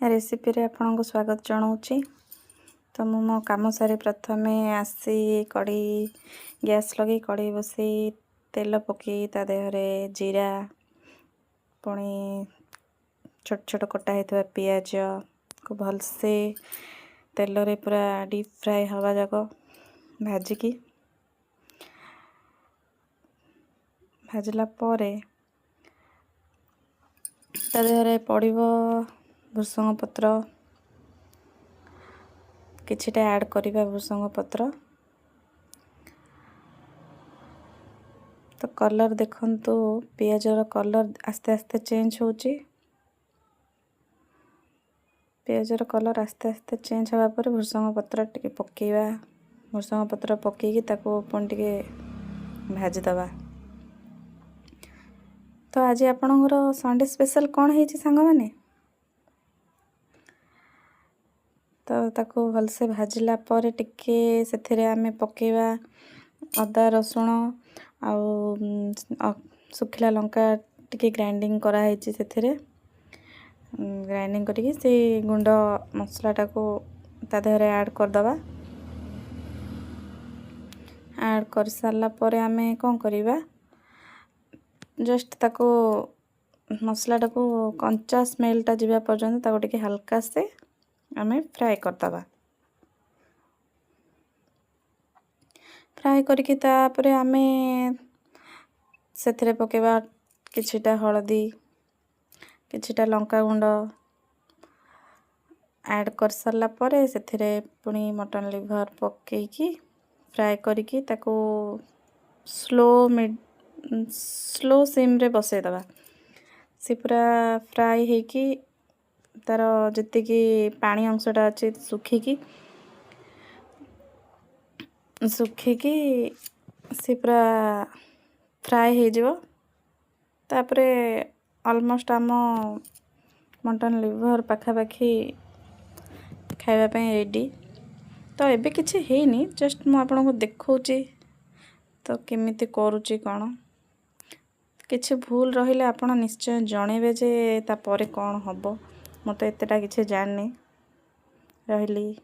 Recipe रे आपनको स्वागत जनाऊँची। तो मु मो काम सारी प्रथमे आसी कड़ी गैस लगे कड़ी बसई तेल पकई ता देहरे जीरा पुणी छोट छोट कटा होता पियाज को भलसे तेल रे पूरा डीप फ्राए हवा जाक भाजिकी भाजला परे ता देहरे पड़िबो भृषंग पत्र किछिटा ऐड करिबा भृषंग पत्र। तो कलर देखंतु पियाजर कलर आस्ते आस्ते चेंज होची। पियाजर कलर आस्ते आस्ते चेंज हवा पर भृषंग पत्र टिके पकेइबा। भृषंग पत्र पकेइकी ताको पुणी टिके भाजी दबा। तो आज आपणकर संडे स्पेशल कौन हेची सांग माने? तो ताको भलसे भाजिला परे टिके सेथिरे आमे पकेइबा अदा रसुण आउ सुखिला लंका टिके ग्राइंडिंग करा हेची सेथिरे ग्राइंडिंग करिकी से गुंड मसला टाको ता देहरे ऐड कर दबा। ऐड कर सारला परे आमे कोन करिबा जस्ट ताको मसला टाको कंचा स्मेल ता जिबा पर्यंत ताको टिके हल्का से आमे फ्राई कर दबा। फ्राई करके तापरे आमे सेथिरे पकेबा किछिटा हळदी किछिटा लंका गुंड ऐड कर सारला परे सेथिरे पुणी मटन लिवर पकेइकी फ्राई करिकी ताको स्लो सिम रे बसई दबा। से पूरा फ्राई हेकी तार जतिकी पानी अंशटा अच्छे सुखिकी से पूरा फ्राई हो जिवो। तापरे ऑलमोस्ट आम मटन लिवर पाखापाखी खाइबा ପାଇଁ रेडी। तो एबे किछि हेनी जस्ट मु आपनको देखौची तो केमिति करूची कोन किछि भूल रहिले आपण निश्चय जणेबे जे ता परे कोन हबो। म तो एतेटा किछि जाननी रहिली।